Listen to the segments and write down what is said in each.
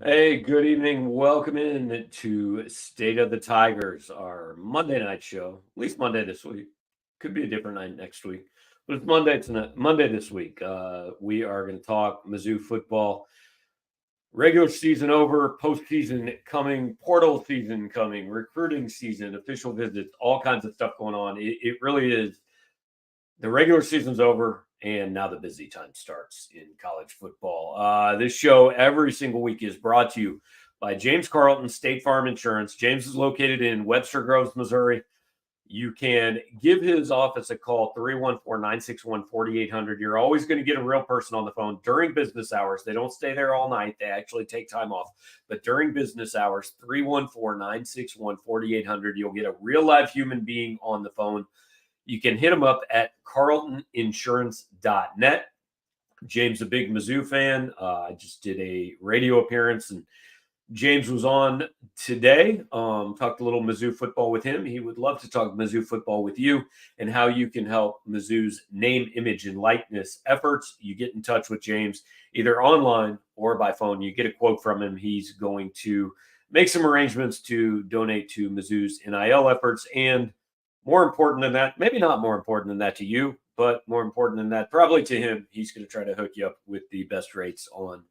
Hey, good evening. Welcome in to State of the Tigers, our Monday night show. At least Monday this week. Could be a different night next week, but it's Monday tonight. Monday this week. We are going to talk Mizzou football. Regular season over, postseason coming, portal season coming, recruiting season, official visits, all kinds of stuff going on. It really is. The regular season's over, and now the busy time starts in college football. This show every single week is brought to you by James Carlton State Farm Insurance. James is located in Webster Groves, Missouri. You can give his office a call, 314-961-4800. You're always going to get a real person on the phone during business hours. They don't stay there all night. They actually take time off. But during business hours, 314-961-4800, you'll get a real live human being on the phone. You can hit him up at carltoninsurance.net. James, a big Mizzou fan. I just did a radio appearance, and James was on today. Talked a little Mizzou football with him. He would love to talk Mizzou football with you and how you can help Mizzou's name, image, and likeness efforts. You get in touch with James either online or by phone. You get a quote from him. He's going to make some arrangements to donate to Mizzou's NIL efforts. And more important than that, maybe not more important than that to you, but more important than that, probably to him, he's going to try to hook you up with the best rates on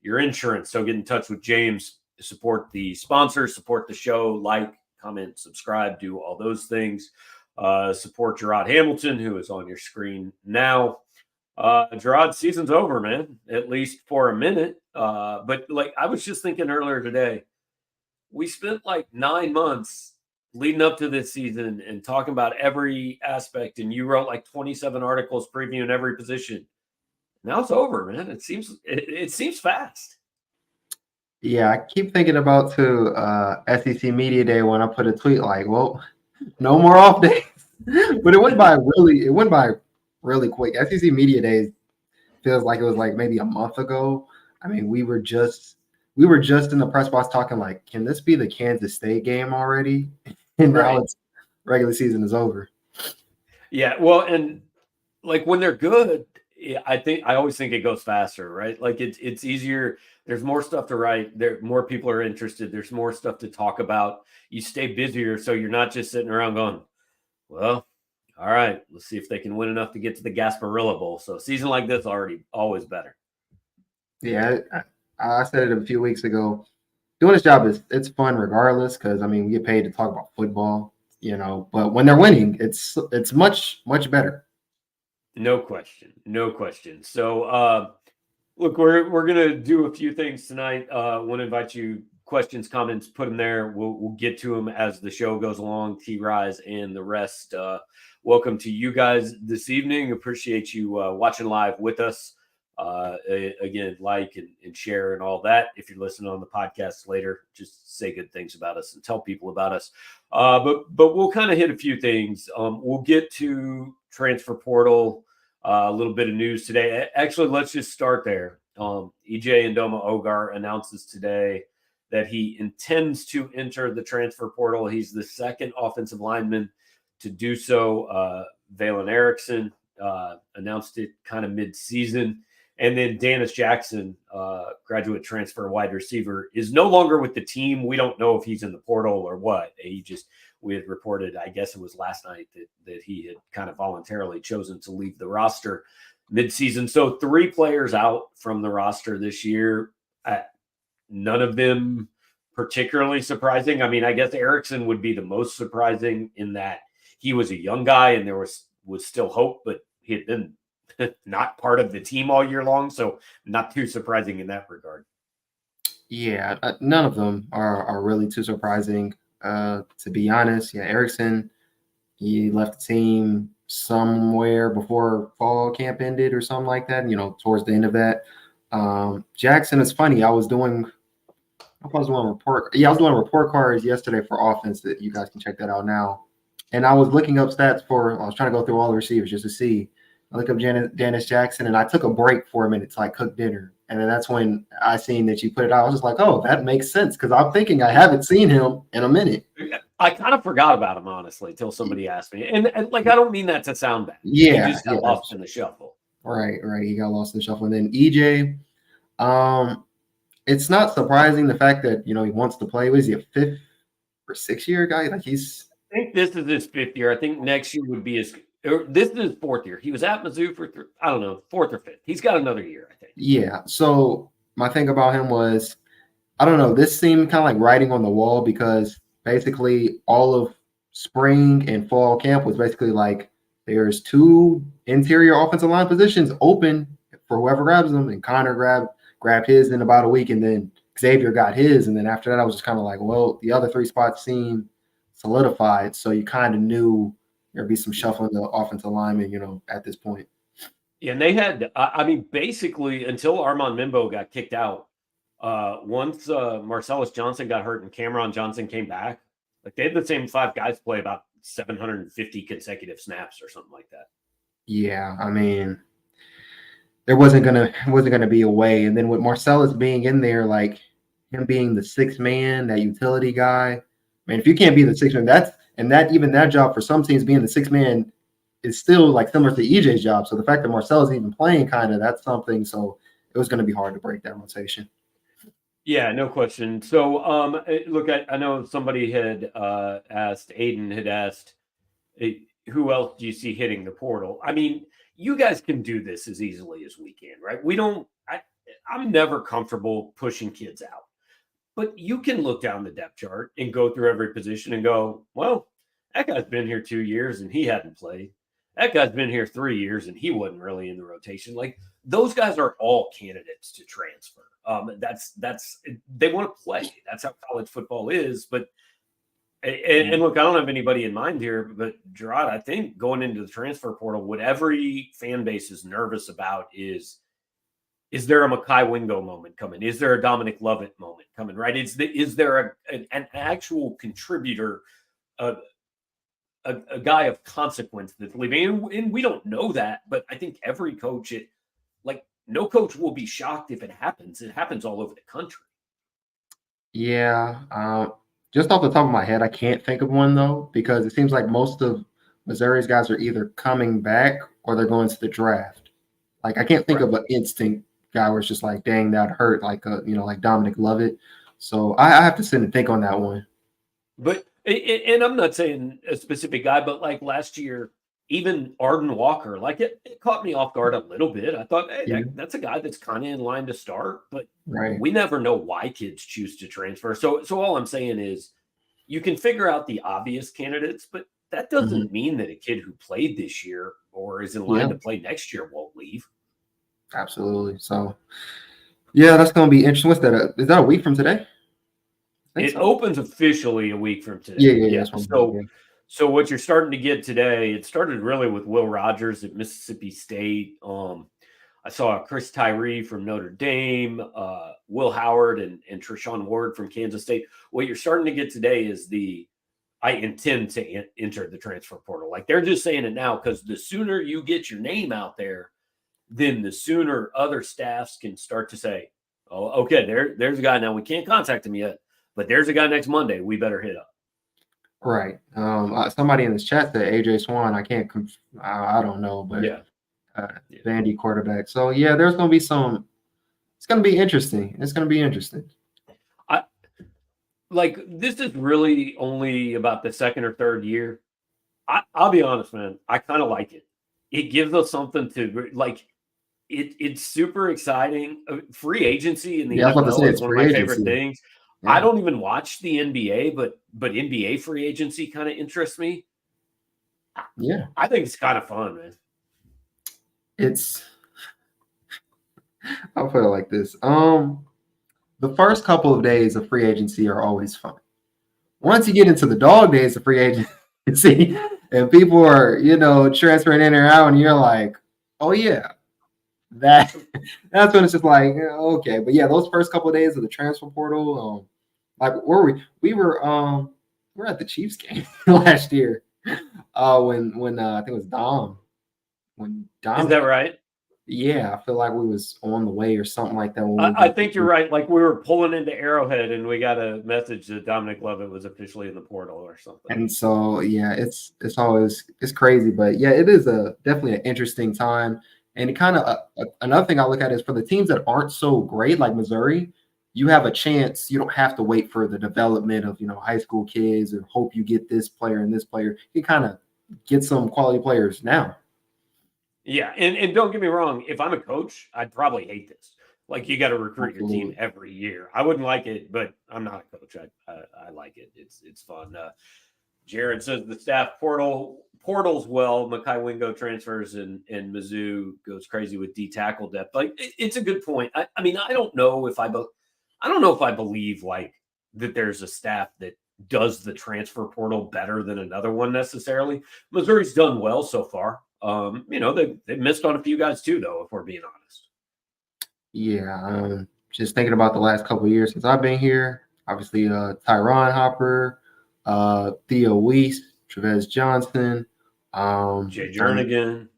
your insurance. So get in touch with James, support the sponsors, support the show, like, comment, subscribe, do all those things. Support Jarod Hamilton, who is on your screen now. Jarod, season's over, man, at least for a minute. But like I was just thinking earlier today, we spent like 9 months leading up to this season and talking about every aspect, and you wrote like 27 articles previewing every position. Now it's over, man. It seems fast. Yeah, I keep thinking about SEC Media Day when I put a tweet like, "Well, no more off days," but it went by really quick. SEC Media Day feels like it was like maybe a month ago. I mean, we were just in the press box talking like, "Can this be the Kansas State game already?" And now it's regular season is over. Yeah, well, and like when they're good, I always think it goes faster, right? Like it's easier. There's more stuff to write. There more people are interested. There's more stuff to talk about. You stay busier, so you're not just sitting around going, "Well, all right, let's see if they can win enough to get to the Gasparilla Bowl." So a season like this always better. Yeah, I said it a few weeks ago. Doing this job it's fun regardless because I mean we get paid to talk about football, But when they're winning, it's much better. No question. So, look, we're gonna do a few things tonight. Want to invite you questions, comments, put them there. We'll get to them as the show goes along. T-Rise and the rest. Welcome to you guys this evening. Appreciate you watching live with us. Again, like and share and all that. If you're listening on the podcast later, just say good things about us and tell people about us. But we'll kind of hit a few things. We'll get to transfer portal, a little bit of news today. Actually, let's just start there. EJ Ndoma Ogar announces today that he intends to enter the transfer portal. He's the second offensive lineman to do so. Valen Erickson announced it kind of mid-season. And then Dennis Jackson, graduate transfer wide receiver, is no longer with the team. We don't know if he's in the portal or what. We had reported, I guess it was last night, that he had kind of voluntarily chosen to leave the roster midseason. So 3 players out from the roster this year. None of them particularly surprising. I mean, I guess Erickson would be the most surprising in that he was a young guy and there was still hope, but he had been not part of the team all year long, so not too surprising in that regard. Yeah, none of them are really too surprising. To be honest, yeah, Erickson, he left the team somewhere before fall camp ended or something like that. Towards the end of that. Jackson, it's funny. I was doing report cards yesterday for offense that you guys can check that out now. And I was looking up stats I was trying to go through all the receivers just to see. I look up Dennis Jackson, and I took a break for a minute to cook dinner. And then that's when I seen that you put it out. I was just like, oh, that makes sense because I'm thinking I haven't seen him in a minute. I kind of forgot about him, honestly, until somebody asked me. And I don't mean that to sound bad. Yeah. He just got lost in the shuffle. Right. He got lost in the shuffle. And then EJ, it's not surprising the fact that, he wants to play. Was he a 5th or 6th year guy? Like he's. I think this is his 5th year. I think next year would be this is his 4th year. He was at Mizzou for, I don't know, 4th or 5th. He's got another year, I think. Yeah. So my thing about him was, I don't know, this seemed kind of like writing on the wall because basically all of spring and fall camp was basically like there's 2 interior offensive line positions open for whoever grabs them, and Connor grabbed his in about a week, and then Xavier got his, and then after that I was just kind of like, well, the other 3 spots seem solidified, so you kind of knew there'd be some shuffling the offensive linemen, at this point. Yeah, and they had, I mean, basically until Armand Mimbo got kicked out, once Marcellus Johnson got hurt and Cameron Johnson came back, like they had the same 5 guys play about 750 consecutive snaps or something like that. Yeah, I mean, there wasn't gonna be a way. And then with Marcellus being in there, like him being the 6th man, that utility guy. I mean, if you can't be the 6th man, even that job for some teams being the 6th man is still like similar to EJ's job. So the fact that Marcellus even playing, that's something. So it was going to be hard to break that rotation. Yeah, no question. So, look, I know somebody had asked, Aiden had asked, who else do you see hitting the portal? I mean, you guys can do this as easily as we can, right? I'm never comfortable pushing kids out, but you can look down the depth chart and go through every position and go, well, that guy's been here 2 years and he hadn't played. That guy's been here 3 years and he wasn't really in the rotation. Like those guys are all candidates to transfer. That's they want to play. That's how college football is. But and look, I don't have anybody in mind here, but Jarod, I think going into the transfer portal, what every fan base is nervous about is there a Mekhi Wingo moment coming? Is there a Dominic Lovett moment coming? Right? Is there an actual contributor, a guy of consequence that's leaving? And we don't know that, but I think every coach, no coach will be shocked if it happens. It happens all over the country. Yeah. Just off the top of my head, I can't think of one, though, because it seems like most of Missouri's guys are either coming back or they're going to the draft. Like, I can't think of an instinct guy where it's just like, dang, that hurt, like Dominic Lovett. So I have to sit and think on that one. But, and I'm not saying a specific guy, but like last year, even Arden Walker, like it caught me off guard a little bit. I thought, hey, that's a guy that's kind of in line to start, but we never know why kids choose to transfer. So all I'm saying is you can figure out the obvious candidates, but that doesn't mean that a kid who played this year or is in line to play next year won't leave. Absolutely. So, yeah, that's going to be interesting. What's that? Is that a week from today? It opens officially a week from today. Yeah. So what you're starting to get today, it started really with Will Rogers at Mississippi State. I saw Chris Tyree from Notre Dame, Will Howard and Treshaun Ward from Kansas State. What you're starting to get today is I intend to enter the transfer portal. Like they're just saying it now because the sooner you get your name out there, then the sooner other staffs can start to say, oh, okay, there's a guy now. We can't contact him yet, but there's a guy next Monday. We better hit up. Right. Somebody in this chat said AJ Swan. I don't know, but Vandy quarterback. So yeah, there's going to be some. It's going to be interesting. It's going to be interesting. This is really only about the 2nd or 3rd year. I'll be honest, man. I kind of like it. It gives us something to like. It's super exciting. Free agency in the NFL is one of my favorite things. Yeah. I don't even watch the NBA, but NBA free agency kind of interests me. Yeah. I think it's kind of fun, man. I'll put it like this. The first couple of days of free agency are always fun. Once you get into the dog days of free agency and people are, transferring in and out and you're like, oh yeah. That's when it's just like, okay. But yeah, those first couple of days of the transfer portal, like where were we? We were at the Chiefs game last year. When I think it was Dom. When Dom is that right? Yeah, I feel like we was on the way or something like that. I think you're right. Like we were pulling into Arrowhead and we got a message that Dominic Lovett was officially in the portal or something. And so yeah, it's crazy, but yeah, it is definitely an interesting time. And it kind of another thing I look at is for the teams that aren't so great, like Missouri, you have a chance. You don't have to wait for the development of, high school kids and hope you get this player and this player. You kind of get some quality players now. Yeah, and don't get me wrong. If I'm a coach, I'd probably hate this. Like, you got to recruit your team every year. I wouldn't like it, but I'm not a coach. I like it. It's fun. Jarod says the staff portals well. Makai Wingo transfers and Mizzou goes crazy with D tackle depth. Like, it's a good point. I mean, I don't know if I believe like that there's a staff that does the transfer portal better than another one necessarily. Missouri's done well so far. They missed on a few guys too, though, if we're being honest. Yeah, just thinking about the last couple of years since I've been here. Obviously, Tyron Hopper, Theo Weiss, Trevez Johnson, Jay Jernigan,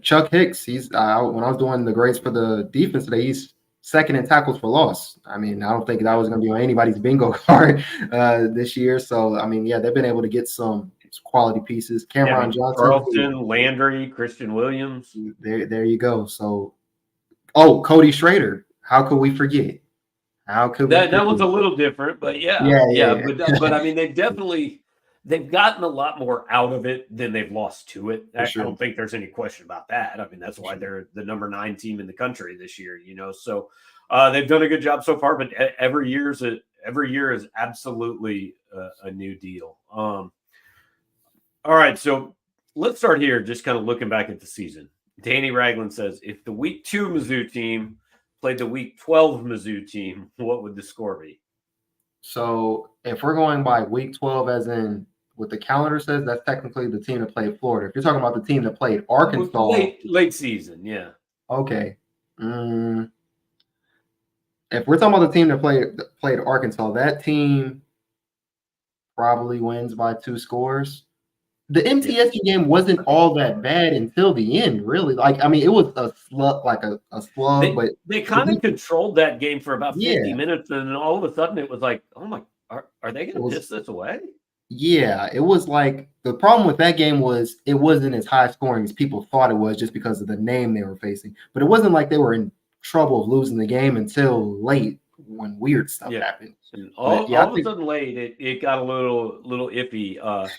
Chuck Hicks. He's when I was doing the grades for the defense today, he's second in tackles for loss. I mean, I don't think that was going to be on anybody's bingo card this year. So, I mean, yeah, they've been able to get some quality pieces. Cameron Johnson, Charleston, Landry, Christian Williams. There you go. So, Cody Schrader. How could we forget? How could that one's a little different, but yeah. But I mean, they've gotten a lot more out of it than they've lost to it. I don't think there's any question about that. I mean, that's why they're the number 9 team in the country this year. So they've done a good job so far. But every year is absolutely a new deal. All right, so let's start here. Just kind of looking back at the season. Danny Ragland says, if the Week 2 Mizzou team played the Week 12 Mizzou team, what would the score be? So if we're going by Week 12, as in what the calendar says, that's technically the team that played Florida. If you're talking about the team that played Arkansas, late season, yeah. Okay. If we're talking about the team that played Arkansas, that team probably wins by 2 scores. The MTSU game wasn't all that bad until the end, really. Like, I mean, it was a slug, but they kind of controlled that game for about 50 minutes, and then all of a sudden it was like, oh my, are they going to piss this away? Yeah, it was like the problem with that game was it wasn't as high scoring as people thought it was just because of the name they were facing. But it wasn't like they were in trouble of losing the game until late when weird stuff happened. All of a sudden late, it got a little iffy.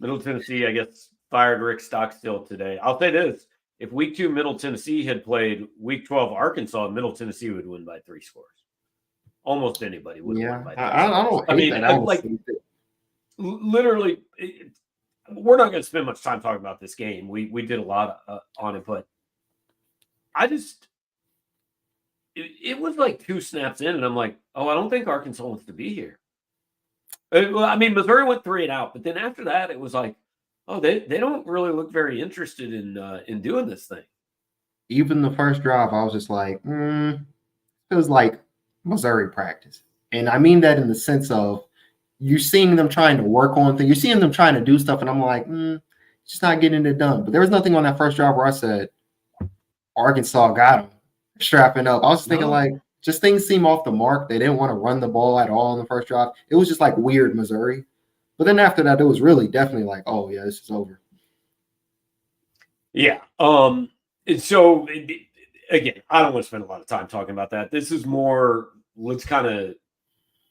Middle Tennessee, I guess, fired Rick Stockstill today. I'll say this. If Week 2 Middle Tennessee had played Week 12 Arkansas, Middle Tennessee would win by 3 scores. Almost anybody would win by 3 scores. I mean, like literally, we're not going to spend much time talking about this game. We did a lot on it, but it was like 2 snaps in, and I'm like, I don't think Arkansas wants to be here. I mean, Missouri went 3 and out, but then after that, it was like, they don't really look very interested in doing this thing. Even the first drive, I was just like, it was like Missouri practice. And I mean that in the sense of you're seeing them trying to work on things. You're seeing them trying to do stuff, and I'm like, just not getting it done. But there was nothing on that first drive where I said, Arkansas got them, strapping up. I was thinking like, just things seem off the mark. They didn't want to run the ball at all in the first drive. It was just like weird Missouri. But then after that, it was really definitely like, oh, yeah, this is over. Yeah. So, again, I don't want to spend a lot of time talking about that. This is more, let's kind of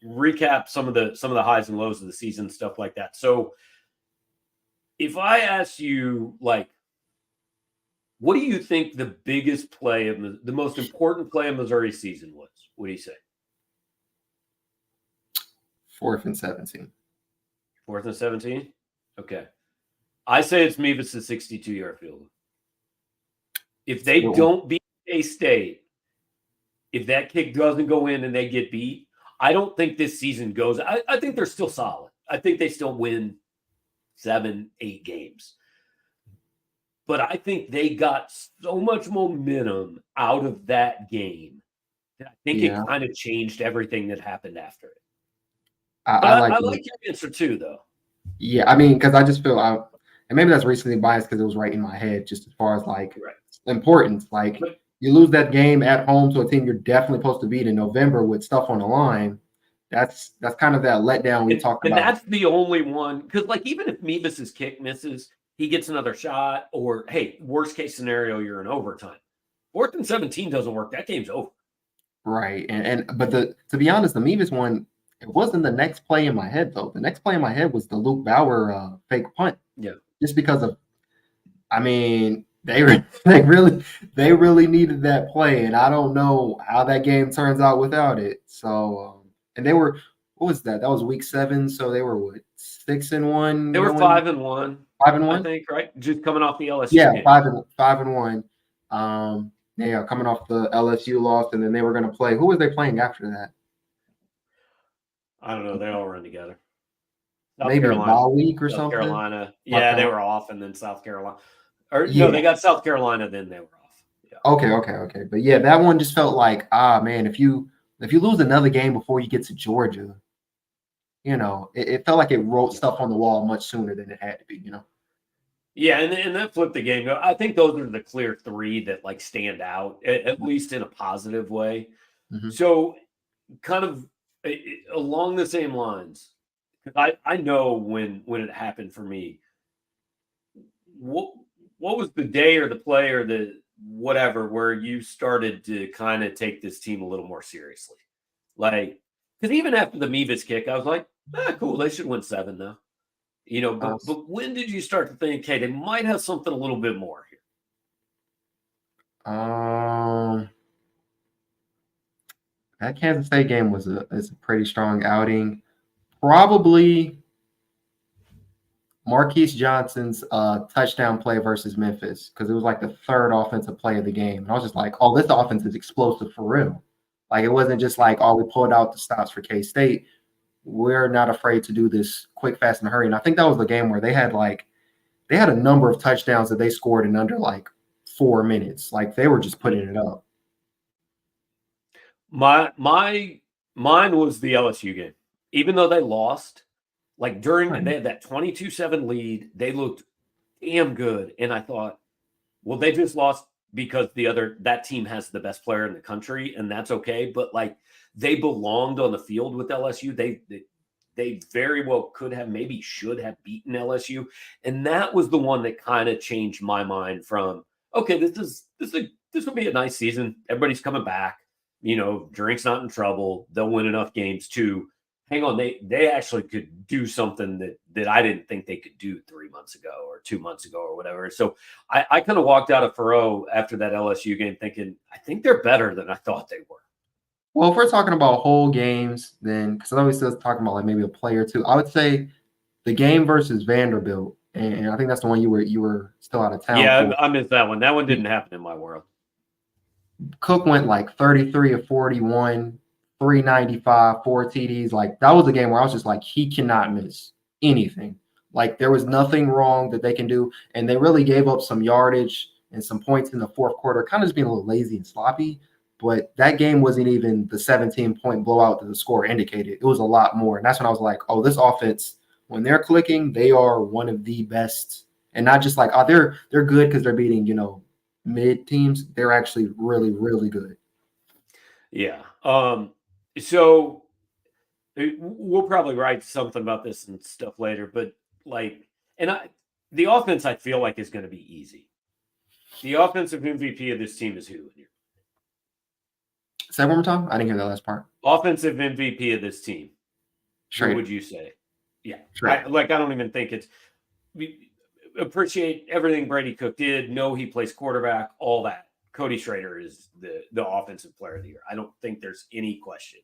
recap some of the highs and lows of the season, stuff like that. So, if I ask you, like, what do you think the biggest play of the most important play of Missouri's season was? What do you say? 4th and 17. 4th and 17? Okay. I say it's Mevis' 62-yard field goal. If they don't beat K-State, if that kick doesn't go in and they get beat, I don't think this season goes. I think they're still solid. I think they still win 7, 8 games. But I think they got so much momentum out of that game that I think it kind of changed everything that happened after it. I like your answer too, though. Yeah, I mean, because I just feel, and maybe that's recently biased because it was right in my head, just as far as like importance. Like, you lose that game at home to a team you're definitely supposed to beat in November with stuff on the line. That's kind of that letdown we talked about. And that's the only one, because like even if Mevis's kick misses, he gets another shot, or hey, worst case scenario, you're in overtime. 4th and 17 doesn't work. That game's over. Right. But to be honest, the Mevis one, it wasn't the next play in my head though. The next play in my head was the Luke Bauer fake punt. Yeah. Just because of, I mean, they really needed that play, and I don't know how that game turns out without it. So, and they were, what was that? That was week 7, so they were what, 6-1 They were going 5-1, 5-1? I think, right? Just coming off the LSU Yeah, game. 5-1. Yeah, coming off the LSU loss, and then they were going to play. Who was they playing after that? I don't know. They all run together. Maybe a bye week or South something. Carolina. Yeah, they were off, and then South Carolina. Or Yeah. no, they got South Carolina, then they were off. Yeah. Okay. But yeah, that one just felt like, man, if you lose another game before you get to Georgia, it felt like it wrote stuff on the wall much sooner than it had to be, Yeah, and that flipped the game. I think those are the clear 3 that like stand out, at least in a positive way. Mhm. So kind of along the same lines, I know when it happened for me, what was the day or the play or the whatever where you started to kind of take this team a little more seriously? Like, because even after the Mevis kick, I was like, cool, they should win 7 now. But when did you start to think, hey, they might have something a little bit more here? That Kansas State game is a pretty strong outing. Probably Marquise Johnson's touchdown play versus Memphis, because it was like the 3rd offensive play of the game. And I was just like, oh, this offense is explosive for real. Like, it wasn't just like, oh, we pulled out the stops for K-State. We're not afraid to do this quick, fast, and hurry. And I think that was the game where they had a number of touchdowns that they scored in under like 4 minutes. Like, they were just putting it up. Mine was the LSU game. Even though they lost, like they had that 22-7 lead, they looked damn good. And I thought, well, they just lost because that team has the best player in the country, and that's okay. But like, they belonged on the field with LSU. They very well could have, maybe should have beaten LSU. And that was the one that kind of changed my mind from, okay, this will be a nice season. Everybody's coming back. Drink's not in trouble. They'll win enough games to hang on. They actually could do something that I didn't think they could do 3 months ago or 2 months ago or whatever. So I kind of walked out of Faroe after that LSU game thinking, I think they're better than I thought they were. Well, if we're talking about whole games, then, because I always still talking about like maybe a play or two, I would say the game versus Vanderbilt, and I think that's the one you were still out of town. Yeah, I missed that one. That one didn't happen in my world. Cook went like 33 of 41, 395, 4 TDs. Like, that was a game where I was just like, he cannot miss anything. Like, there was nothing wrong that they can do, and they really gave up some yardage and some points in the 4th quarter, kind of just being a little lazy and sloppy. But that game wasn't even the 17-point blowout that the score indicated. It was a lot more. And that's when I was like, oh, this offense, when they're clicking, they are one of the best. And not just like, oh, they're good because they're beating, mid teams. They're actually really, really good. Yeah. So we'll probably write something about this and stuff later, but like, the offense I feel like is going to be easy. The offensive MVP of this team is who? Say it one more time. I didn't hear that last part. Offensive MVP of this team. Schrader. Who would you say? Yeah. Schrader. I don't even think it's. We appreciate everything Brady Cook did. Know he plays quarterback, all that. Cody Schrader is the offensive player of the year. I don't think there's any question.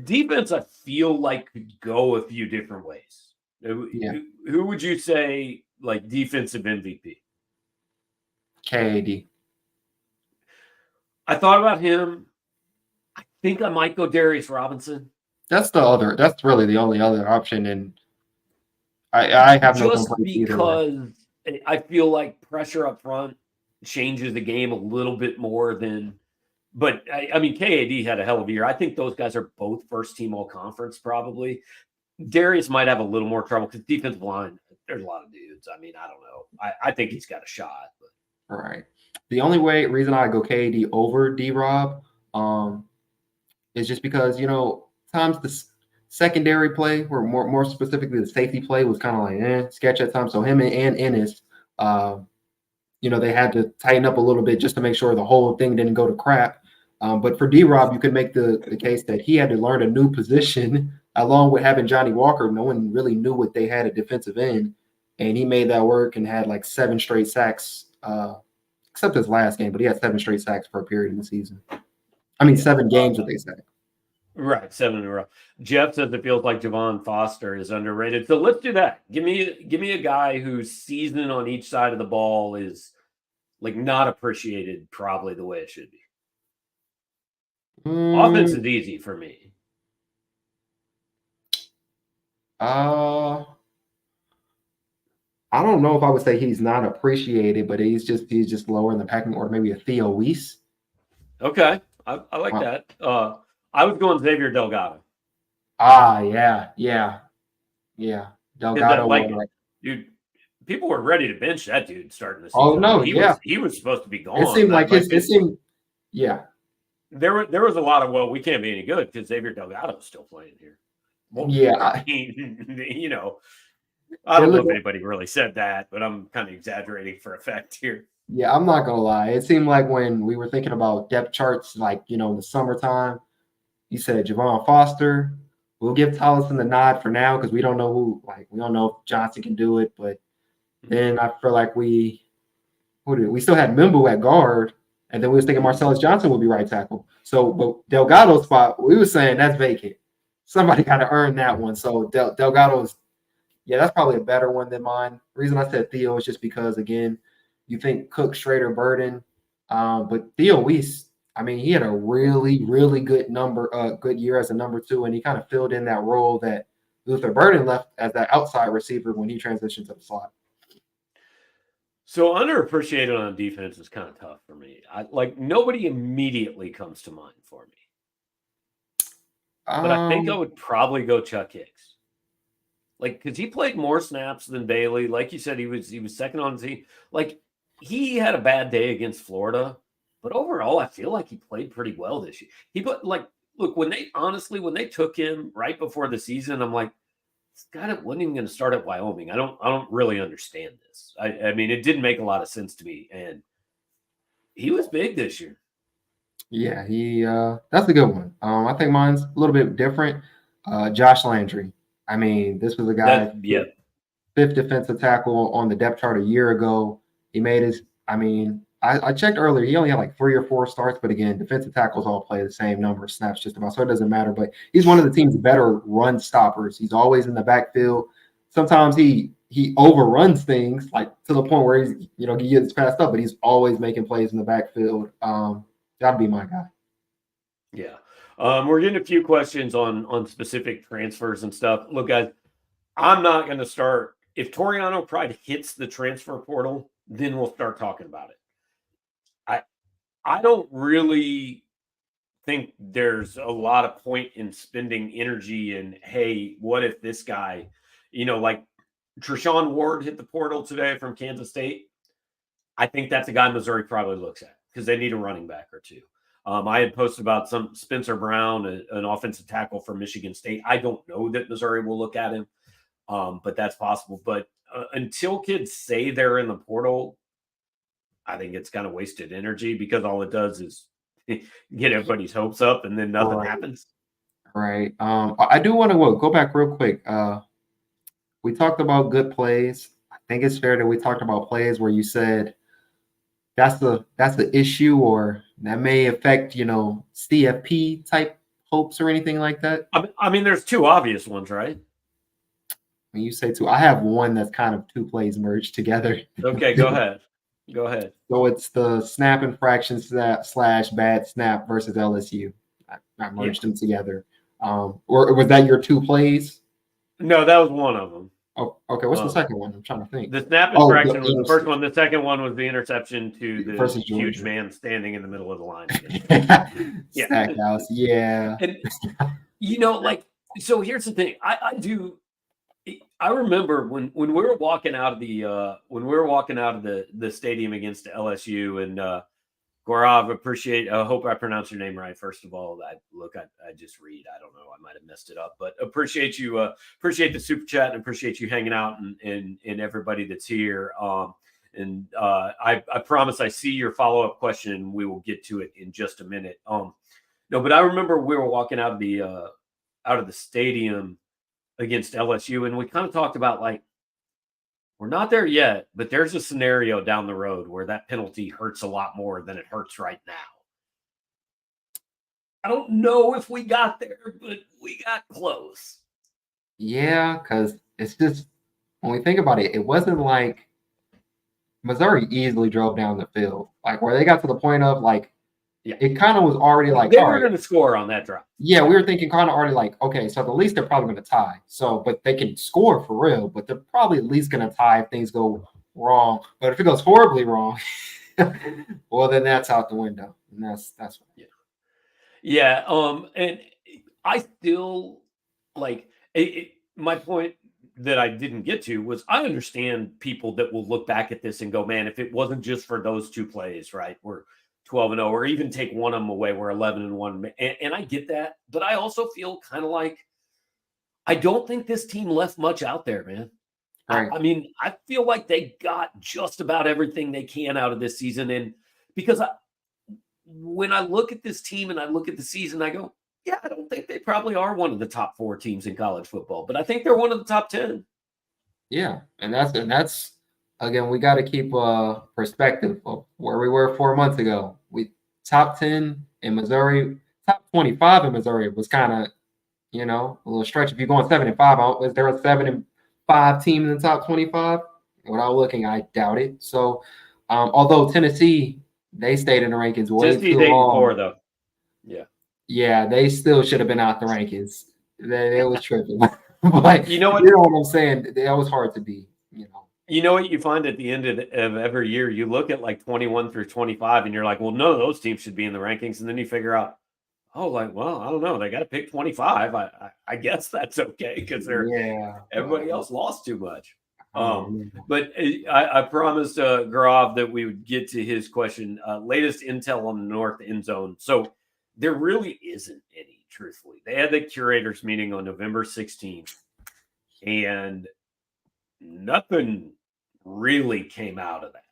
Defense, I feel like, could go a few different ways. Yeah. Who would you say, like, defensive MVP? KAD. I thought about him. I think I might go Darius Robinson. That's really the only other option, and I have no just complaints either because I feel like pressure up front changes the game a little bit more than. But I mean, KAD had a hell of a year. I think those guys are both first team all conference probably. Darius might have a little more trouble because defensive line, there's a lot of dudes. I mean, I don't know. I think he's got a shot. But. Right. The only reason I go KAD over D-Rob is just because, times the secondary play, or more specifically the safety play, was kind of like sketch at times. So him and Ennis, they had to tighten up a little bit just to make sure the whole thing didn't go to crap. But for D-Rob, you could make the case that he had to learn a new position along with having Johnny Walker. No one really knew what they had at defensive end, and he made that work and had like 7 straight sacks, except his last game, but he had 7 straight sacks for a period in the season. I mean, 7 games that they sacked. Right, 7 in a row. Jeff says it feels like Javon Foster is underrated. So let's do that. Give me a guy whose season on each side of the ball is like not appreciated probably the way it should be. Offense is easy for me. I don't know if I would say he's not appreciated, but he's just lower in the pecking order. Maybe a Theo Weiss. Okay, I like that. I was going Xavier Delgado. Yeah. Delgado. Dude, people were ready to bench that dude starting the season. Oh no, he was supposed to be gone. It seemed like it seemed. Yeah, there was a lot of we can't be any good because Xavier Delgado is still playing here. Well, yeah, you know, I don't know if anybody really said that, but I'm kind of exaggerating for effect here. Yeah, I'm not gonna lie. It seemed like when we were thinking about depth charts, like in the summertime, you said Javon Foster. We'll give Tollison the nod for now because we don't know we don't know if Johnson can do it. But then I feel like we still had Mimbu at guard, and then we was thinking Marcellus Johnson would be right tackle. So, but Delgado's spot, we were saying that's vacant. Somebody got to earn that one. So Delgado's, that's probably a better one than mine. The reason I said Theo is just because, again, you think Cook, Schrader, Burden, but Theo Weiss, I mean, he had a really, really good year as a number 2, and he kind of filled in that role that Luther Burden left as that outside receiver when he transitioned to the slot. So underappreciated on defense is kind of tough for me. Nobody immediately comes to mind for me. But I think I would probably go Chuck Hicks. Because he played more snaps than Bailey. Like you said, he was second on the team. He had a bad day against Florida, but overall, I feel like he played pretty well this year. Look, when they took him right before the season, I'm like, this guy wasn't even going to start at Wyoming. I don't really understand this. I mean, it didn't make a lot of sense to me, and he was big this year. Yeah, that's a good one. I think mine's a little bit different. Josh Landry. I mean, this was a guy, 5th defensive tackle on the depth chart a year ago. He made his, I checked earlier, he only had like 3 or 4 starts, but again, defensive tackles all play the same number of snaps just about, so it doesn't matter. But he's one of the team's better run stoppers. He's always in the backfield. Sometimes he overruns things to the point where he's, he gets passed up, but he's always making plays in the backfield. That'd be my guy. Yeah. We're getting a few questions on specific transfers and stuff. Look, guys, I'm not going to start. If Toriano Pride hits the transfer portal, then we'll start talking about it. I don't really think there's a lot of point in spending energy and, hey, what if this guy, like Treshaun Ward hit the portal today from Kansas State. I think that's a guy Missouri probably looks at because they need a running back or two. I had posted about some Spencer Brown, an offensive tackle from Michigan State. I don't know that Missouri will look at him, but that's possible. But until kids say they're in the portal, I think it's kind of wasted energy because all it does is get everybody's hopes up and then nothing happens. Right. I do want to go back real quick. We talked about good plays. I think it's fair that we talked about plays where you said that's the issue, or that may affect, CFP type hopes or anything like that. I mean, there's 2 obvious ones, right? When you say 2, I have one that's kind of 2 plays merged together. Okay, go ahead. Go ahead. So it's the snap infraction / bad snap versus LSU. I merged them together. Or was that your 2 plays? No, that was one of them. Oh, okay. What's the second one? I'm trying to think. The snap infraction was the first one. The second one was the interception to the huge man standing in the middle of the line. Stackhouse. Yeah. And so here's the thing. I remember when we were walking out of the stadium against LSU, and Gaurav, I hope I pronounce your name right. First of all, I just read. I don't know. I might have messed it up, but appreciate you. Appreciate the super chat and appreciate you hanging out and everybody that's here. And I promise I see your follow-up question, and we will get to it in just a minute. No, but I remember we were walking out of the stadium against LSU, and we kind of talked about like, we're not there yet, but there's a scenario down the road where that penalty hurts a lot more than it hurts right now. I don't know if we got there, but we got close. Yeah, because it's just, when we think about it, it wasn't like Missouri easily drove down the field. Like where they got to the point of like, it kind of was already like, they all were right, going to score on that drive. Yeah, we were thinking kind of already like, okay, so at least they're probably going to tie. So, but they can score for real, but they're probably at least going to tie if things go wrong. But if it goes horribly wrong, well, then that's out the window. And that's what. Yeah. And I still like my point that I didn't get to was I understand people that will look back at this and go, man, if it wasn't just for those two plays, right? We're 12-0, or even take one of them away, we're 11-1. And I get that. But I also feel kind of like I don't think this team left much out there, man. Right. I mean, I feel like they got just about everything they can out of this season. And because when I look at this team and I look at the season, I go, yeah, I don't think they probably are one of the top 4 teams in college football, but I think they're one of the top 10. Yeah, and that's again, we got to keep perspective of where we were 4 months ago. We top 10 in Missouri, top 25 in Missouri was kind of, a little stretch. If you're going 7-5, is there a 7-5 team in the top 25? Without looking, I doubt it. So, although Tennessee, they stayed in the rankings way Tennessee's too long. 8-4 though. Yeah. Yeah, they still should have been out the rankings. They was tripping. But you know what I'm saying? That was hard to be, You know what you find at the end of every year? You look at like 21 through 25 and you're like, well, none of those teams should be in the rankings. And then you figure out, oh, like, well, I don't know. They got to pick 25. I guess that's okay because everybody else lost too much. But I promised Gabe that we would get to his question. Latest intel on the north end zone. So there really isn't any, truthfully. They had the curators meeting on November 16th, and nothing really came out of that.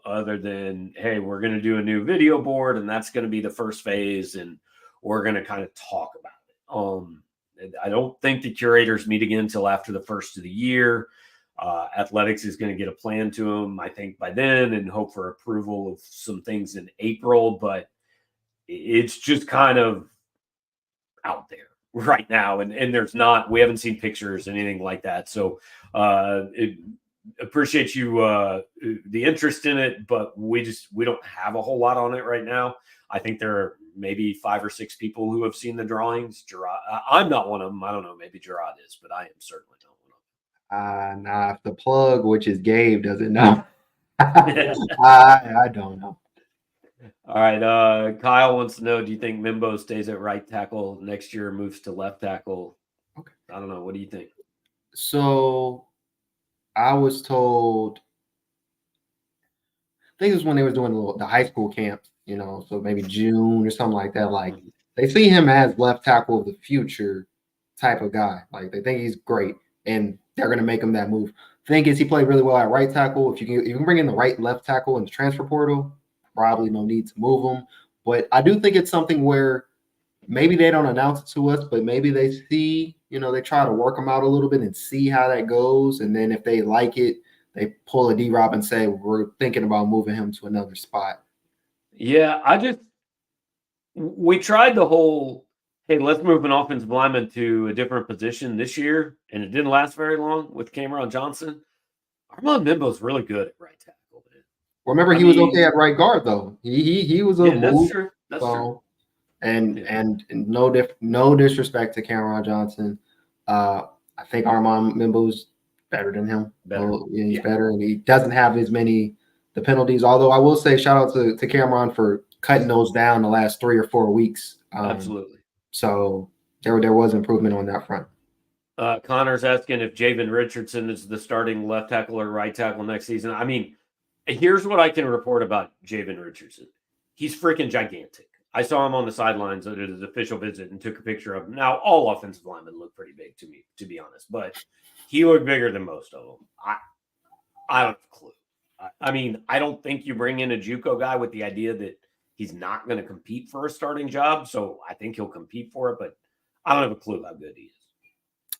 Other than, hey, we're going to do a new video board, and that's going to be the first phase, and we're going to kind of talk about it. I don't think the curators meet again until after the first of the year. Athletics is going to get a plan to them, I think, by then, and hope for approval of some things in April. But it's just kind of out there right now, and we haven't seen pictures, anything like that. So appreciate you the interest in it, but we don't have a whole lot on it right now. I think there are maybe 5 or 6 people who have seen the drawings. Jarod, I'm not one of them. I don't know, maybe Jarod is, but I am certainly not one of them. Nah, if the plug, which is Gabe, doesn't know, I don't know. All right, Kyle wants to know, do you think Mimbo stays at right tackle next year, moves to left tackle? Okay. I don't know. What do you think? So I was told, I think it was when they were doing the high school camps, so maybe June or something like that. Like they see him as left tackle of the future type of guy. Like they think he's great, and they're going to make him that move. Thing is, he played really well at right tackle. If you can bring in the right left tackle in the transfer portal, probably no need to move him. But I do think it's something where maybe they don't announce it to us, but maybe they see, they try to work him out a little bit and see how that goes. And then if they like it, they pull a D-Rob and say, we're thinking about moving him to another spot. Yeah, we tried the whole, hey, let's move an offensive lineman to a different position this year, and it didn't last very long with Cameron Johnson. Armand Mimbo's really good at right tackle, man. Remember, he was okay at right guard, though. He was a move. That's true. That's true. And no disrespect to Cameron Johnson. I think Armand Mimbo's better than him. He's better, and he doesn't have as many the penalties. Although I will say, shout out to Cameron for cutting those down the last 3 or 4 weeks. Absolutely. So there was improvement on that front. Connor's asking if Javen Richardson is the starting left tackle or right tackle next season. I mean, here's what I can report about Javen Richardson. He's freaking gigantic. I saw him on the sidelines at his official visit and took a picture of him. Now, all offensive linemen look pretty big to me, to be honest, but he looked bigger than most of them. I don't have a clue. I mean, I don't think you bring in a JUCO guy with the idea that he's not going to compete for a starting job. So I think he'll compete for it, but I don't have a clue how good he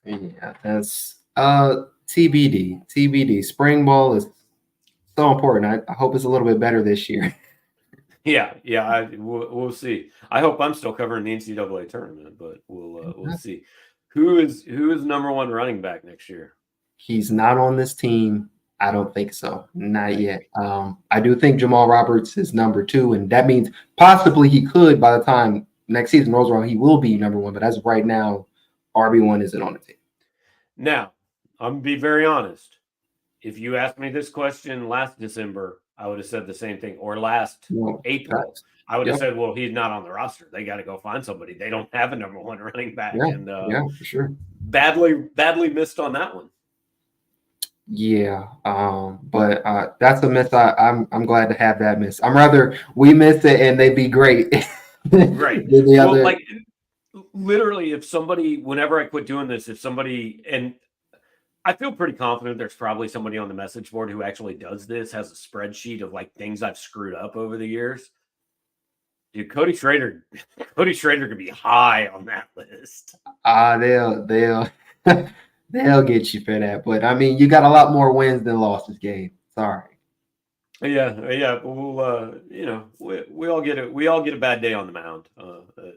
is. Yeah, that's TBD. TBD. Spring ball is so important. I hope it's a little bit better this year. Yeah, we'll see. I hope I'm still covering the NCAA tournament, but we'll see. Who is number one running back next year? He's not on this team. I don't think so. Not yet. I do think Jamal Roberts is number 2, and that means possibly he could by the time next season rolls around, he will be number 1. But as of right now, RB1 isn't on the team. Now, I'm gonna be very honest. If you asked me this question last December, I would have said the same thing, or last April. I would have said, well, he's not on the roster. They got to go find somebody. They don't have a number 1 running back. Yeah, for sure. Badly missed on that one. Yeah, but that's a miss. I'm glad to have that miss. I'm rather we miss it and they be great. Right. Well, like literally, if somebody, whenever I quit doing this, if somebody, and I feel pretty confident there's probably somebody on the message board who actually does this, has a spreadsheet of like things I've screwed up over the years. Dude, Cody Schrader could be high on that list. They'll get you for that. But I mean, you got a lot more wins than losses, Gabe. Sorry. Yeah. We'll we all get it. We all get a bad day on the mound.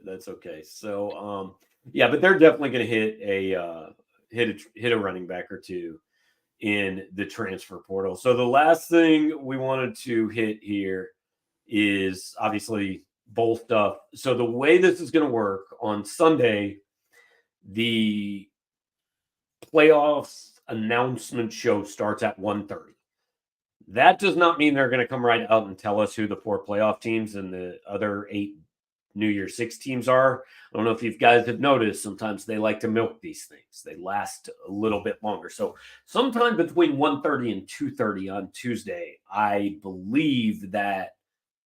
That's okay. So yeah, but they're definitely going to hit a running back or two in the transfer portal. So the last thing we wanted to hit here is obviously bowl stuff. So the way this is going to work on Sunday, the playoffs announcement show starts at 1:30. That does not mean they're going to come right out and tell us who the 4 playoff teams and the other 8 New Year's 6 teams are. I don't know if you guys have noticed, sometimes they like to milk these things. They last a little bit longer. So sometime between 1:30 and 2:30 on Tuesday, I believe that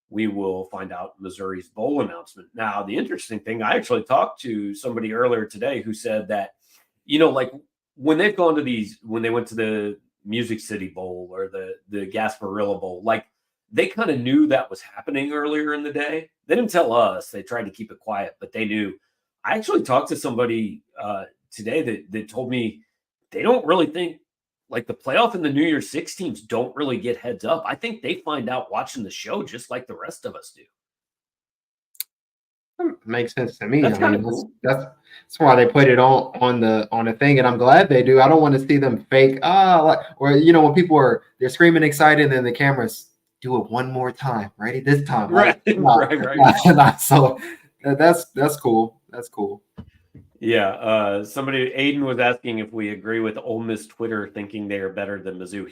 we will find out Missouri's bowl announcement. Now, the interesting thing, I actually talked to somebody earlier today who said that, like when they've gone to these, when they went to the Music City Bowl or the Gasparilla Bowl, like they kind of knew that was happening earlier in the day. They didn't tell us. They tried to keep it quiet, but they knew. I actually talked to somebody today that told me they don't really think, like the playoff and the New Year's 6 teams don't really get heads up. I think they find out watching the show just like the rest of us do. Makes sense to me. That's kind of cool. That's why they put it on the thing, and I'm glad they do. I don't want to see them fake when people they're screaming excited, and then the cameras do it one more time. Ready this time, right? Right. So that's cool. That's cool. Yeah. Aiden was asking if we agree with Ole Miss Twitter thinking they are better than Mizzou.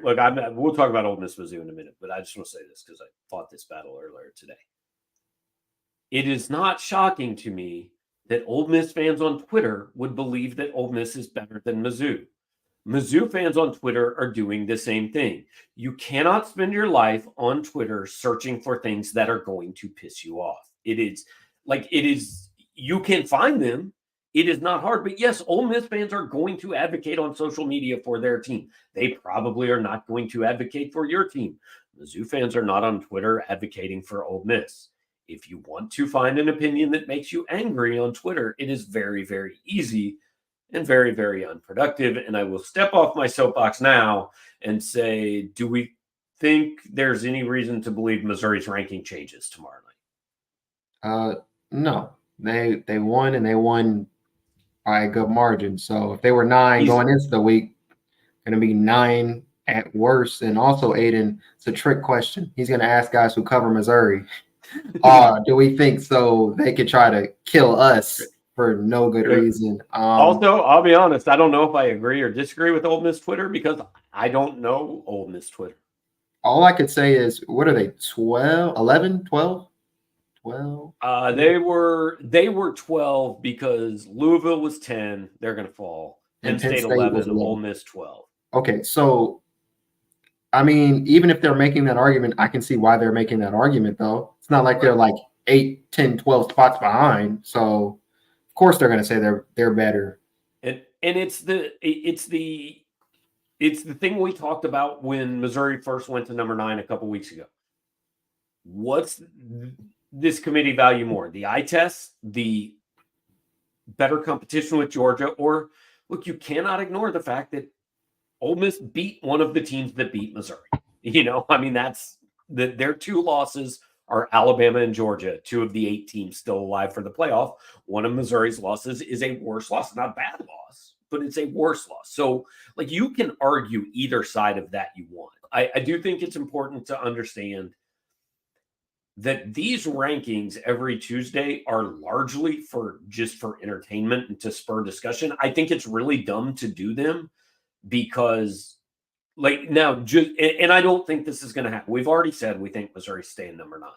Look, we'll talk about Ole Miss Mizzou in a minute, but I just want to say this because I fought this battle earlier today. It is not shocking to me that Ole Miss fans on Twitter would believe that Ole Miss is better than Mizzou. Mizzou fans on Twitter are doing the same thing. You cannot spend your life on Twitter searching for things that are going to piss you off. It is, you can find them. It is not hard. But yes, Ole Miss fans are going to advocate on social media for their team. They probably are not going to advocate for your team. Mizzou fans are not on Twitter advocating for Ole Miss. If you want to find an opinion that makes you angry on Twitter, it is very, very easy and very, very unproductive. And I will step off my soapbox now and say, do we think there's any reason to believe Missouri's ranking changes tomorrow night? No. They won, and they won by a good margin. So if they were 9 going into the week, going to be 9 at worst. And also, Aiden, it's a trick question. He's going to ask guys who cover Missouri, do we think so they could try to kill us for no good reason? Also, I'll be honest, I don't know if I agree or disagree with Ole Miss Twitter because I don't know Ole Miss Twitter. All I could say is, what are they, 12, 11, 12? 12? They were 12 because Louisville was 10. They're going to fall. Penn State 11, Ole Miss 12. Okay, so I mean, even if they're making that argument, I can see why they're making that argument, though. It's not like they're like 8, 10, 12 spots behind. So, of course, they're going to say they're better. And it's It's the thing we talked about when Missouri first went to number 9 a couple weeks ago. What's this committee value more? The eye test, the better competition with Georgia, or look, you cannot ignore the fact that Ole Miss beat one of the teams that beat Missouri. I mean, that's their 2 losses are Alabama and Georgia, 2 of the 8 teams still alive for the playoff. One of Missouri's losses is a worse loss, not a bad loss, but it's a worse loss. So, like, you can argue either side of that you want. I do think it's important to understand that these rankings every Tuesday are largely for entertainment and to spur discussion. I think it's really dumb to do them because, like, now, and I don't think this is going to happen. We've already said we think Missouri's staying number 9.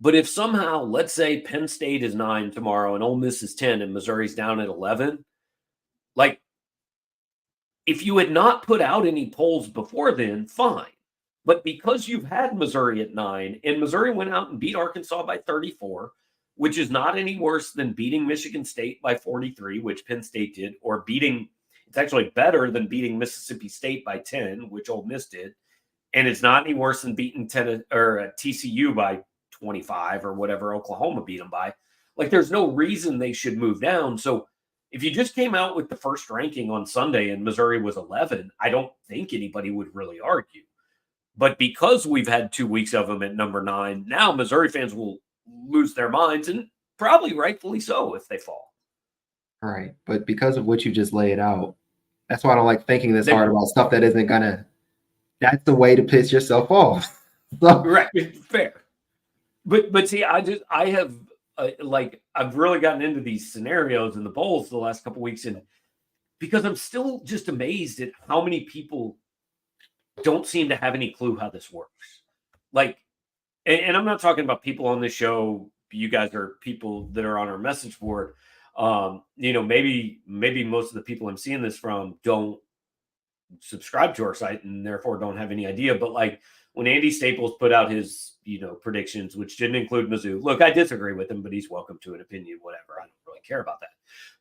But if somehow, let's say Penn State is 9 tomorrow and Ole Miss is 10 and Missouri's down at 11, like, if you had not put out any polls before then, fine. But because you've had Missouri at 9 and Missouri went out and beat Arkansas by 34, which is not any worse than beating Michigan State by 43, which Penn State did, or it's actually better than beating Mississippi State by 10, which Ole Miss did. And it's not any worse than beating TCU by 25 or whatever Oklahoma beat them by. Like, there's no reason they should move down. So if you just came out with the first ranking on Sunday and Missouri was 11, I don't think anybody would really argue. But because we've had 2 weeks of them at number 9, now Missouri fans will lose their minds, and probably rightfully so if they fall. All right. But because of what you just laid out, that's why I don't like thinking this hard about stuff that isn't going to – that's the way to piss yourself off. So. Right. Fair. But see, I've really gotten into these scenarios in the polls the last couple of weeks, and because I'm still just amazed at how many people don't seem to have any clue how this works. Like, and I'm not talking about people on this show. You guys are people that are on our message board. Maybe most of the people I'm seeing this from don't subscribe to our site and therefore don't have any idea. But like when Andy Staples put out his, predictions, which didn't include Mizzou. Look, I disagree with him, but he's welcome to an opinion, whatever. I don't really care about that.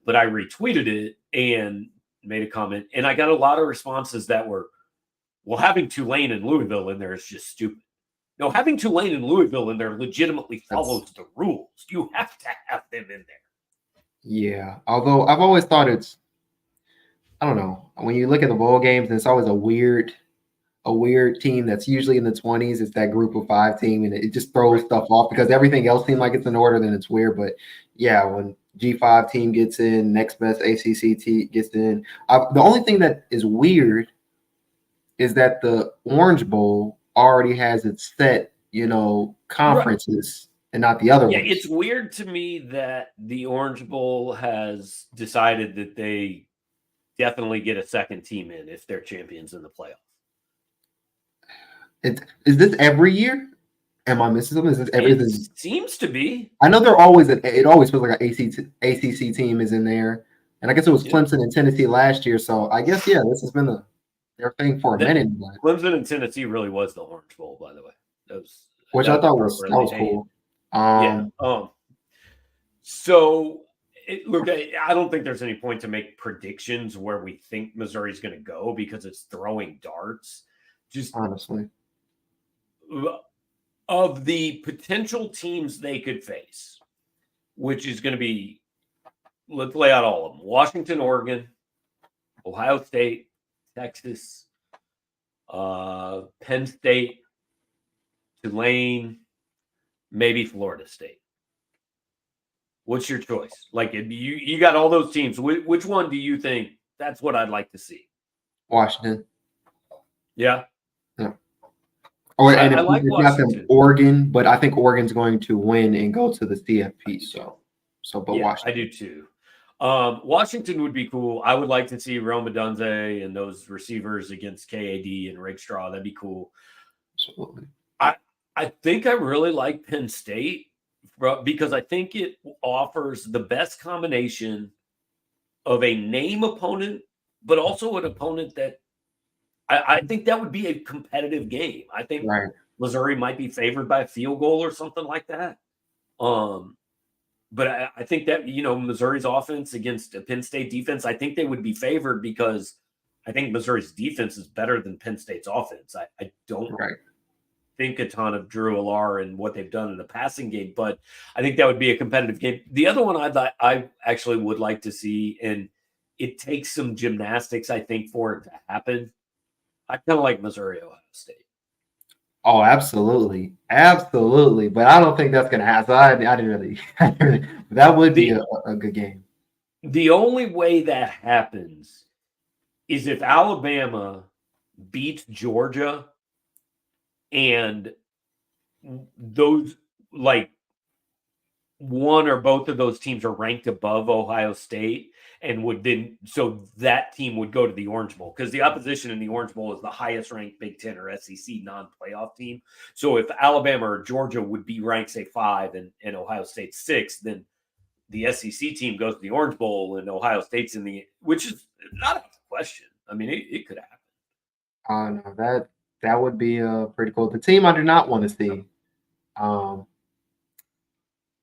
But I retweeted it and made a comment, and I got a lot of responses that were, well, having Tulane and Louisville in there is just stupid. No, having Tulane and Louisville in there legitimately follows the rules. You have to have them in there. Yeah. Although I've always thought I don't know. When you look at the bowl games, it's always a weird team that's usually in the 20s. It's that group of 5 team, and it just throws stuff off because everything else seems like it's in order, then it's weird. But yeah, when G5 team gets in, next best ACC team gets in. The only thing that is weird is that the Orange Bowl already has its set, conferences and not the other ones. Yeah, it's weird to me that the Orange Bowl has decided that they definitely get a second team in if they're champions in the playoff. Is this every year? Am I missing something? Is this every? It seems to be. I know it always feels like an ACC team is in there. And I guess it was Clemson and Tennessee last year. So I guess, this has been their thing for a minute. Clemson and Tennessee really was the Orange Bowl, by the way. Which I thought was cool. So, look, I don't think there's any point to make predictions where we think Missouri's going to go because it's throwing darts. Just honestly, of the potential teams they could face, which is going to be, let's lay out all of them: Washington, Oregon, Ohio State, Texas, Penn State, Tulane, maybe Florida State. What's your choice? Like, if you got all those teams, which one do you think that's what I'd like to see? Washington. Yeah. Oh, and I like Washington. Oregon, but I think Oregon's going to win and go to the CFP. But Washington. I do too. Washington would be cool. I would like to see Rome Odunze and those receivers against KAD and Rakestraw. That'd be cool. Absolutely. I think I really like Penn State because I think it offers the best combination of a name opponent, but also an opponent that I think that would be a competitive game. I think Missouri might be favored by a field goal or something like that. But I think that, Missouri's offense against a Penn State defense, I think they would be favored because I think Missouri's defense is better than Penn State's offense. I don't think a ton of Drew Alar and what they've done in the passing game, but I think that would be a competitive game. The other one I actually would like to see, and it takes some gymnastics, I think, for it to happen. I kind of like Missouri, Ohio State. Oh, absolutely, absolutely. But I don't think that's gonna happen. So I didn't really. That would be a good game. The only way that happens is if Alabama beats Georgia and those, like, one or both of those teams are ranked above Ohio State, and would then, so that team would go to the Orange Bowl, because the opposition in the Orange Bowl is the highest ranked Big Ten or SEC non-playoff team. So if Alabama or Georgia would be ranked, say, 5 and Ohio State 6, then the SEC team goes to the Orange Bowl and Ohio State's in the, which is not a question. I mean, it could happen. No, that would be pretty cool. The team I do not want to see,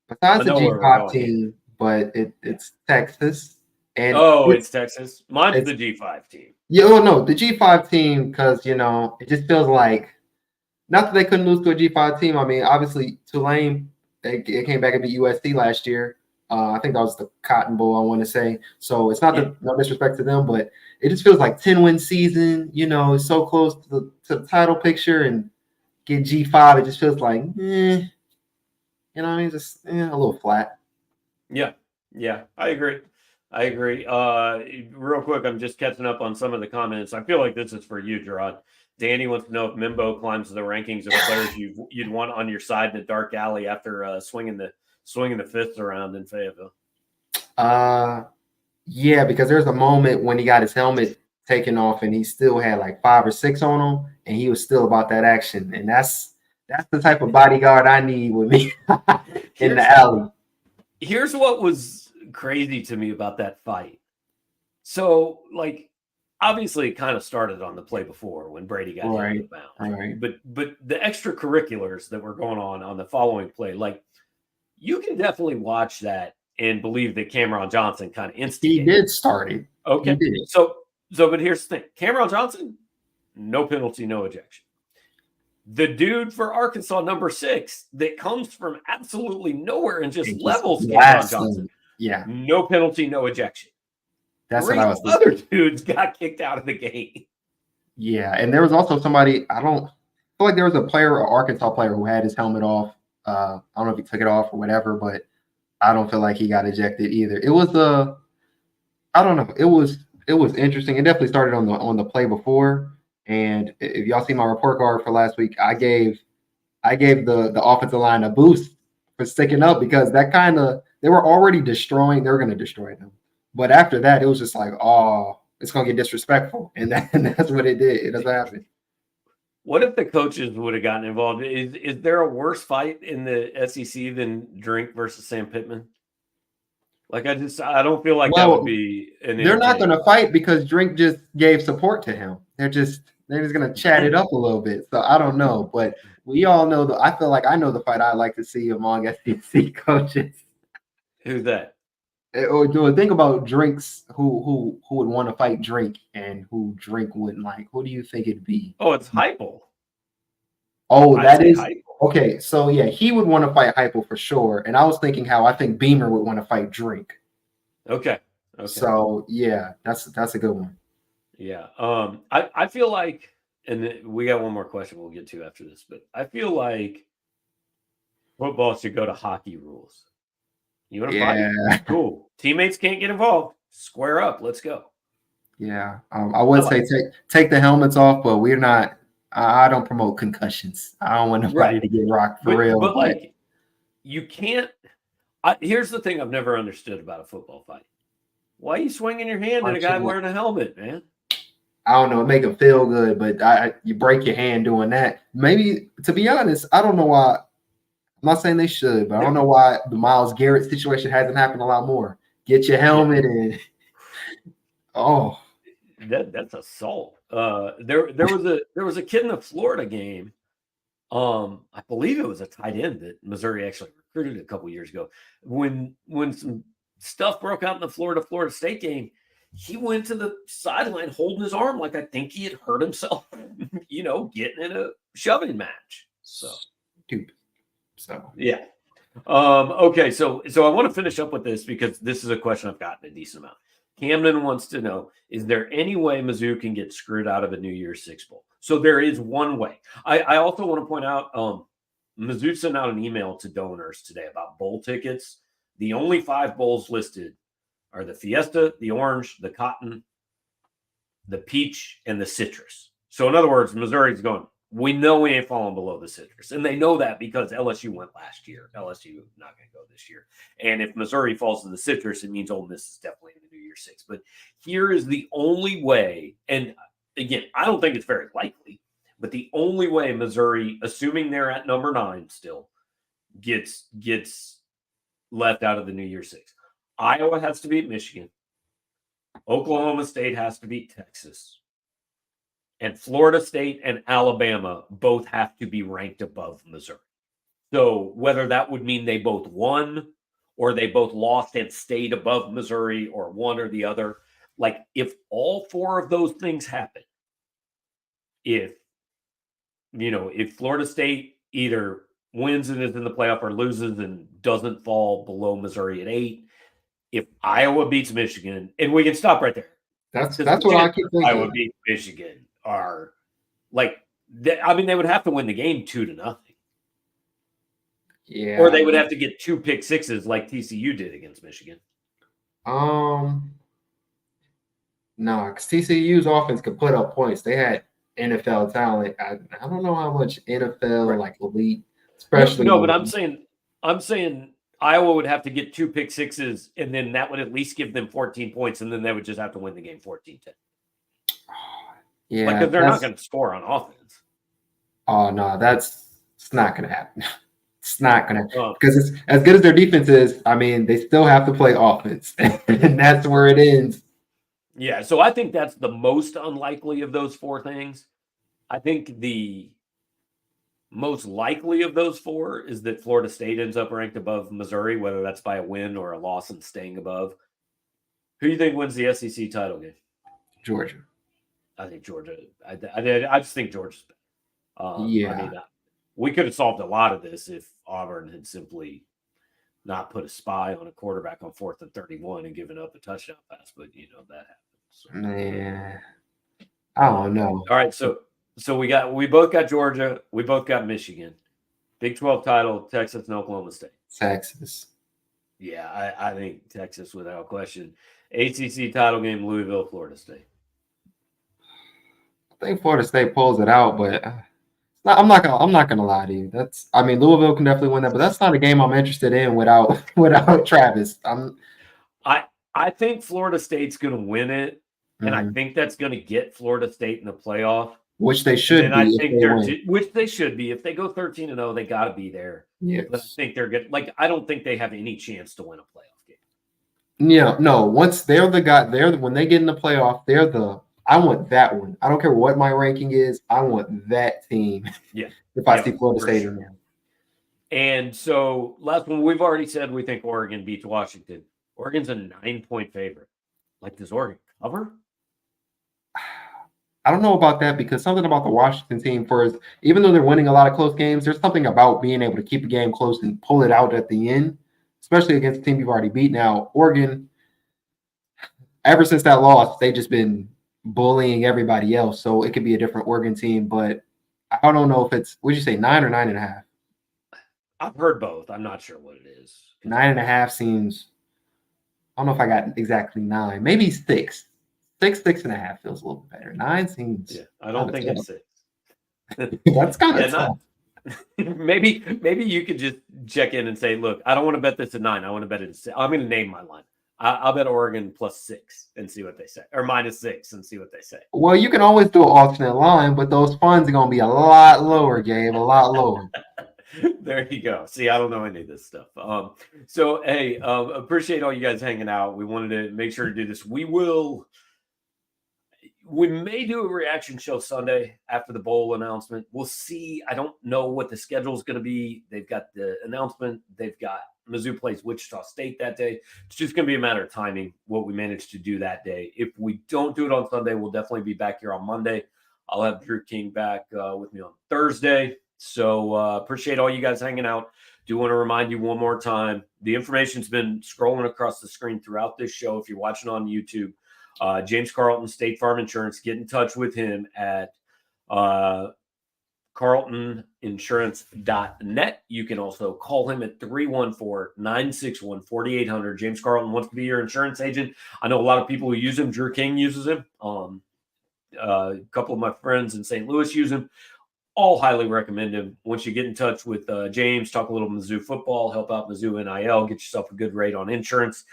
besides the G5 team, but it's Texas. And it's Texas. Mine's the G5 team. Yeah, well, no, the G5 team, because it just feels like, not that they couldn't lose to a G5 team. I mean, obviously Tulane, they came back and beat USC last year. I think that was the Cotton Bowl, I want to say. So it's not no disrespect to them, but it just feels like 10-win season. It's so close to the title picture, and get G5. It just feels like, just a little flat. Yeah, I agree. Real quick, I'm just catching up on some of the comments. I feel like this is for you, Jarod. Danny wants to know if Mimbo climbs the rankings of players you'd want on your side in a dark alley after swinging the fists around in Fayetteville. Yeah, because there's a moment when he got his helmet taken off and he still had like 5 or 6 on him, and he was still about that action. And that's the type of bodyguard I need with me in the alley. Here's what was crazy to me about that fight. So, like, obviously it kind of started on the play before when Brady got hit in the bounds. Right. But the extracurriculars that were going on the following play, like, you can definitely watch that and believe that Cameron Johnson kind of instigated. He did start it. Okay. He did. So but here's the thing. Cameron Johnson, no penalty, no ejection. The dude for Arkansas, number 6, that comes from absolutely nowhere and just levels Cameron Johnson. Yeah. No penalty, no ejection. That's what I was thinking. Other dudes got kicked out of the game. Yeah, and there was also somebody, I don't feel like there was a player, an Arkansas player, who had his helmet off. I don't know if he took it off or whatever, but I don't feel like he got ejected either. It was I don't know. It was interesting. It definitely started on the play before. And if y'all see my report card for last week, I gave the offensive line a boost for sticking up, because that they were already destroying. They were going to destroy them. But after that, it was just like, oh, it's going to get disrespectful. And that's what it did. It doesn't happen. What if the coaches would have gotten involved? Is there a worse fight in the SEC than Drink versus Sam Pittman? Like, I don't feel like that would be they're not going to fight because Drink just gave support to him. They're just going to chat it up a little bit. So I don't know, but we all know I feel like I know the fight I'd like to see among SEC coaches. Who's that? Or do think about Drinks who would want to fight Drink and who Drink wouldn't like. Who do you think it'd be? Oh, it's Heupel. Oh, that is Heupel. Okay. So yeah, he would want to fight Heupel for sure. And I was thinking how I think Beamer would want to fight Drink. Okay. So yeah, that's a good one. Yeah. I feel like, and we got one more question we'll get to after this, but I feel like football should go to hockey rules. You want to fight? Cool. Teammates can't get involved. Square up. Let's go. Yeah. I would say take the helmets off, but we're not. I don't promote concussions. I don't want nobody to get rocked for real. But like, you can't. Here's the thing I've never understood about a football fight. Why are you swinging your hand at a guy wearing a helmet, man? I don't know. It make him feel good, but you break your hand doing that. Maybe, to be honest, I don't know why. I'm not saying they should, but I don't know why the Myles Garrett situation hasn't happened a lot more. Get your helmet and that's assault. There was a kid in the Florida game. I believe it was a tight end that Missouri actually recruited a couple years ago. When some stuff broke out in the Florida State game, he went to the sideline holding his arm like I think he had hurt himself, getting in a shoving match. So stupid. So yeah. Okay, so I want to finish up with this because this is a question I've gotten a decent amount. Camden wants to know, is there any way Mizzou can get screwed out of a New Year's Six Bowl? So there is one way. I also want to point out Mizzou sent out an email to donors today about bowl tickets. The only 5 bowls listed are the Fiesta, the Orange, the Cotton, the Peach, and the Citrus. So in other words, Missouri's going, we know we ain't falling below the Citrus. And they know that because LSU went last year. LSU not going to go this year. And if Missouri falls to the Citrus, it means Ole Miss is definitely in the New Year's Six. But here is the only way, and again, I don't think it's very likely, but the only way Missouri, assuming they're at number 9 still, gets left out of the New Year's Six. Iowa has to beat Michigan. Oklahoma State has to beat Texas. And Florida State and Alabama both have to be ranked above Missouri. So whether that would mean they both won or they both lost and stayed above Missouri or one or the other, like if all 4 of those things happen, if Florida State either wins and is in the playoff or loses and doesn't fall below Missouri at 8, if Iowa beats Michigan, and we can stop right there. That's what I keep thinking. Iowa beats Michigan are like, they would have to win the game 2-0. Yeah. Or they would have to get 2 pick sixes like TCU did against Michigan. No, because TCU's offense could put up points. They had NFL talent. I don't know how much NFL like elite, especially. No, but I'm saying Iowa would have to get 2 pick sixes, and then that would at least give them 14 points, and then they would just have to win the game 14-10. Yeah, because they're not going to score on offense. Oh no, it's not going to happen. It's not going to, because it's as good as their defense is. I mean, they still have to play offense, and that's where it ends. Yeah, so I think that's the most unlikely of those 4 things. I think the most likely of those 4 is that Florida State ends up ranked above Missouri, whether that's by a win or a loss and staying above. Who do you think wins the SEC title game? Georgia. I think Georgia. I just think Georgia's better. Yeah. We could have solved a lot of this if Auburn had simply not put a spy on a quarterback on 4th and 31 and given up a touchdown pass, but that happens. So. Man, I don't know. All right, so we both got Georgia, we both got Michigan, Big 12 title, Texas and Oklahoma State. Texas. Yeah, I think Texas without question. ACC title game, Louisville, Florida State. I think Florida State pulls it out, but I'm not gonna lie to you. Louisville can definitely win that, but that's not a game I'm interested in without Travis. I think Florida State's gonna win it, and I think that's gonna get Florida State in the playoff. Which they should be. I think which they should be. If they go 13-0, they got to be there. Yes. But I think they're good. I don't think they have any chance to win a playoff game. Yeah, no. Once they're the guy, when they get in the playoff, I want that one. I don't care what my ranking is. I want that team. Yeah. If I see Florida State in there. And so last one, we've already said we think Oregon beats Washington. Oregon's a 9-point favorite. Does Oregon cover? I don't know about that because something about the Washington team, even though they're winning a lot of close games, there's something about being able to keep a game close and pull it out at the end, especially against a team you've already beat. Now, Oregon, ever since that loss, they've just been bullying everybody else. So it could be a different Oregon team, but I don't know if it's, would you say 9 or 9.5? I've heard both. I'm not sure what it is. 9.5 seems, I don't know if I got exactly 9, maybe 6. 6.5 feels a little bit better. 9 seems. Yeah, I don't think it's 6. That's kind of tough. Maybe you could just check in and say, look, I don't want to bet this at 9. I want to bet it at 6. I'm going to name my line. I'll bet Oregon +6 and see what they say, or -6 and see what they say. Well, you can always do an alternate line, but those funds are going to be a lot lower, Gabe, a lot lower. There you go. See, I don't know any of this stuff. So, hey, appreciate all you guys hanging out. We wanted to make sure to do this. We may do a reaction show Sunday after the bowl announcement. We'll see. I don't know what the schedule is going to be. They've got the announcement. They've got Mizzou plays Wichita State that day. It's just going to be a matter of timing what we manage to do that day. If we don't do it on Sunday, we'll definitely be back here on Monday. I'll have Drew King back with me on Thursday. So appreciate all you guys hanging out. Do want to remind you one more time, the information's been scrolling across the screen throughout this show. If you're watching on YouTube, James Carlton, State Farm Insurance, get in touch with him at carltoninsurance.net. You can also call him at 314-961-4800. James Carlton wants to be your insurance agent. I know a lot of people who use him. Drew King uses him. A couple of my friends in St. Louis use him. All highly recommend him. Once you get in touch with James, talk a little Mizzou football, help out Mizzou NIL, get yourself a good rate on insurance.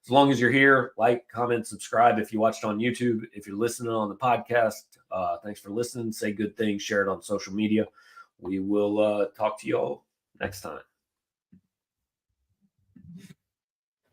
As long as you're here, like, comment, subscribe if you watched on YouTube. If you're listening on the podcast, thanks for listening. Say good things, share it on social media. We will talk to you all next time.